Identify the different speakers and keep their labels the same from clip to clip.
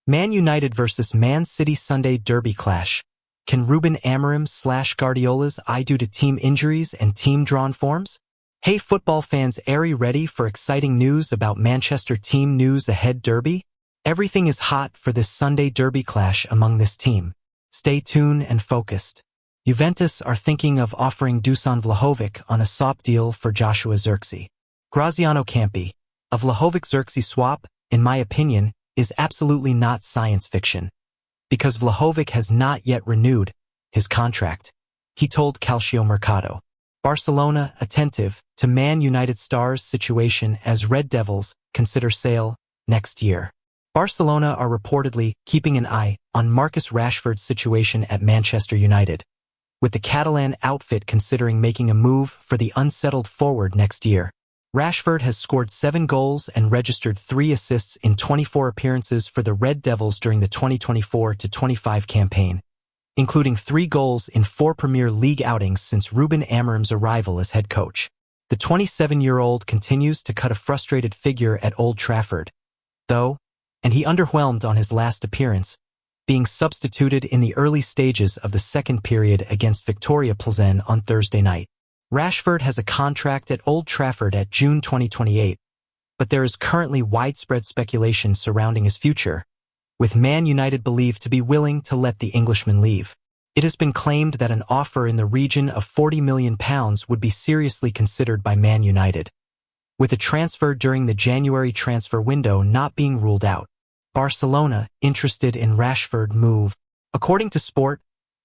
Speaker 1: Man United versus Man City Sunday derby clash. Can Ruben Amorim/Guardiola's eye due to team injuries and team-drawn forms? Hey football fans, are you ready for exciting news about Manchester team news ahead derby? Everything is hot for this Sunday derby clash among this team. Stay tuned and focused. Juventus are thinking of offering Dusan Vlahovic on a swap deal for Joshua Zirkzee. Graziano Campi. A Vlahovic-Zirkzee swap, in my opinion, is absolutely not science fiction, because Vlahovic has not yet renewed his contract, he told Calciomercato. Barcelona attentive to Man United stars' situation as Red Devils consider sale next year. Barcelona are reportedly keeping an eye on Marcus Rashford's situation at Manchester United, with the Catalan outfit considering making a move for the unsettled forward next year. Rashford has scored 7 goals and registered 3 assists in 24 appearances for the Red Devils during the 2024-25 campaign, including 3 goals in 4 Premier League outings since Ruben Amorim's arrival as head coach. The 27-year-old continues to cut a frustrated figure at Old Trafford, though, and he underwhelmed on his last appearance, being substituted in the early stages of the second period against Victoria Plzen on Thursday night. Rashford has a contract at Old Trafford at June 2028, but there is currently widespread speculation surrounding his future, with Man United believed to be willing to let the Englishman leave. It has been claimed that an offer in the region of £40 million would be seriously considered by Man United, with a transfer during the January transfer window not being ruled out. Barcelona interested in Rashford move. According to Sport,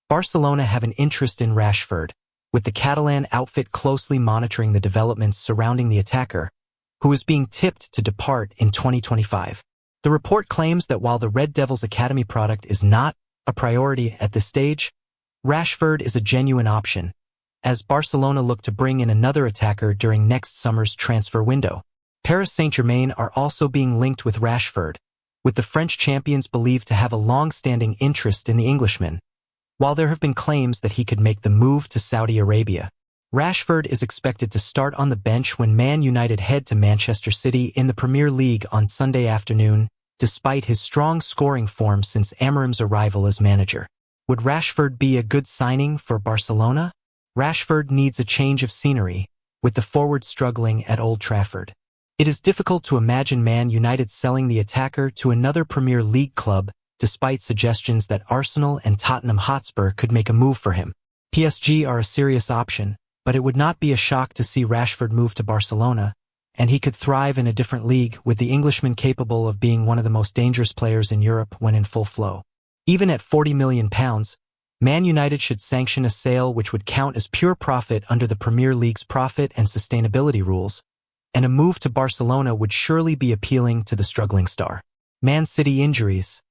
Speaker 1: Barcelona have an interest in Rashford, with the Catalan outfit closely monitoring the developments surrounding the attacker, who is being tipped to depart in 2025. The report claims that while the Red Devils Academy product is not a priority at this stage, Rashford is a genuine option, as Barcelona look to bring in another attacker during next summer's transfer window. Paris Saint-Germain are also being linked with Rashford, with the French champions believed to have a long-standing interest in the Englishman, while there have been claims that he could make the move to Saudi Arabia. Rashford is expected to start on the bench when Man United head to Manchester City in the Premier League on Sunday afternoon, despite his strong scoring form since Amorim's arrival as manager. Would Rashford be a good signing for Barcelona? Rashford needs a change of scenery, with the forward struggling at Old Trafford. It is difficult to imagine Man United selling the attacker to another Premier League club, despite suggestions that Arsenal and Tottenham Hotspur could make a move for him. PSG are a serious option, but it would not be a shock to see Rashford move to Barcelona, and he could thrive in a different league with the Englishman capable of being one of the most dangerous players in Europe when in full flow. Even at £40 million, Man United should sanction a sale which would count as pure profit under the Premier League's profit and sustainability rules, and a move to Barcelona would surely be appealing to the struggling star. Man City injuries.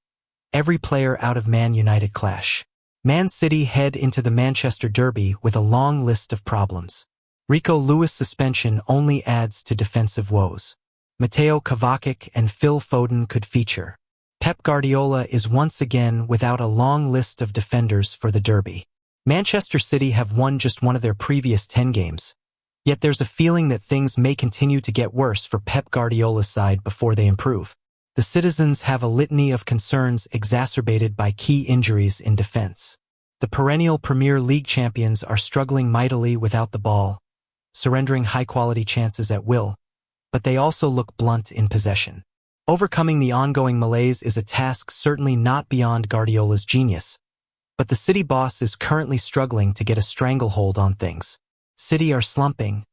Speaker 1: Every player out of Man United clash. Man City head into the Manchester derby with a long list of problems. Rico Lewis suspension only adds to defensive woes. Mateo Kovacic and Phil Foden could feature. Pep Guardiola is once again without a long list of defenders for the derby. Manchester City have won just one of their previous 10 games. Yet there's a feeling that things may continue to get worse for Pep Guardiola's side before they improve. The citizens have a litany of concerns exacerbated by key injuries in defense. The perennial Premier League champions are struggling mightily without the ball, surrendering high-quality chances at will, but they also look blunt in possession. Overcoming the ongoing malaise is a task certainly not beyond Guardiola's genius, but the City boss is currently struggling to get a stranglehold on things. City are slumping,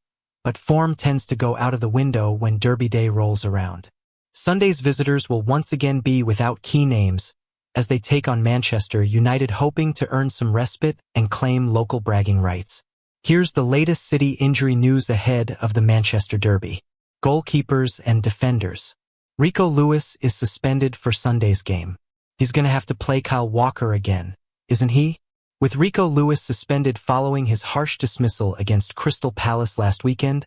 Speaker 1: but form tends to go out of the window when Derby Day rolls around. Sunday's visitors will once again be without key names as they take on Manchester United, hoping to earn some respite and claim local bragging rights. Here's the latest City injury news ahead of the Manchester derby. Goalkeepers and defenders. Rico Lewis is suspended for Sunday's game. He's going to have to play Kyle Walker again, isn't he? With Rico Lewis suspended following his harsh dismissal against Crystal Palace last weekend,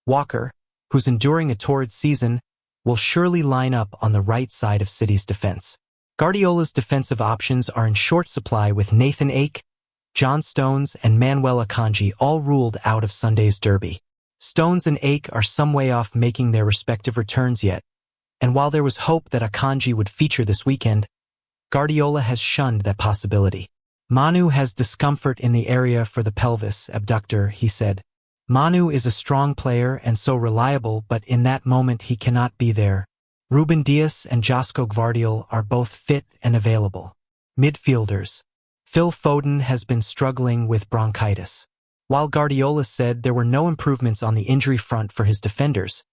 Speaker 1: Walker, who's enduring a torrid season, will surely line up on the right side of City's defense. Guardiola's defensive options are in short supply, with Nathan Ake, John Stones, and Manuel Akanji all ruled out of Sunday's derby. Stones and Ake are some way off making their respective returns yet, And while there was hope that Akanji would feature this weekend, Guardiola has shunned that possibility. Manu has discomfort in the area for the pelvis abductor, he said. Manu is a strong player and so reliable, but in that moment he cannot be there. Ruben Dias and Josko Gvardiol are both fit and available. Midfielders. Phil Foden has been struggling with bronchitis. While Guardiola said there were no improvements on the injury front for his defenders,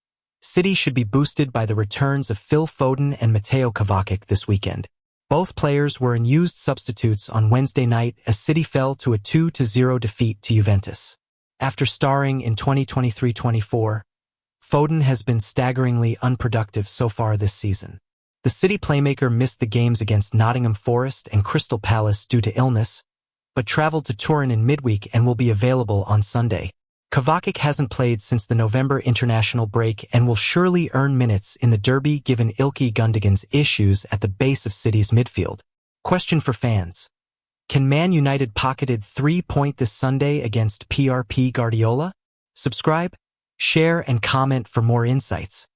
Speaker 1: City should be boosted by the returns of Phil Foden and Mateo Kovacic this weekend. Both players were unused substitutes on Wednesday night as City fell to a 2-0 defeat to Juventus. After starring in 2023-24, Foden has been staggeringly unproductive so far this season. The City playmaker missed the games against Nottingham Forest and Crystal Palace due to illness, but traveled to Turin in midweek and will be available on Sunday. Kovacic hasn't played since the November international break and will surely earn minutes in the derby given Ilkay Gundogan's issues at the base of City's midfield. Question for fans. Can Man United pocketed 3-point this Sunday against PRP Guardiola? Subscribe, share, and comment for more insights.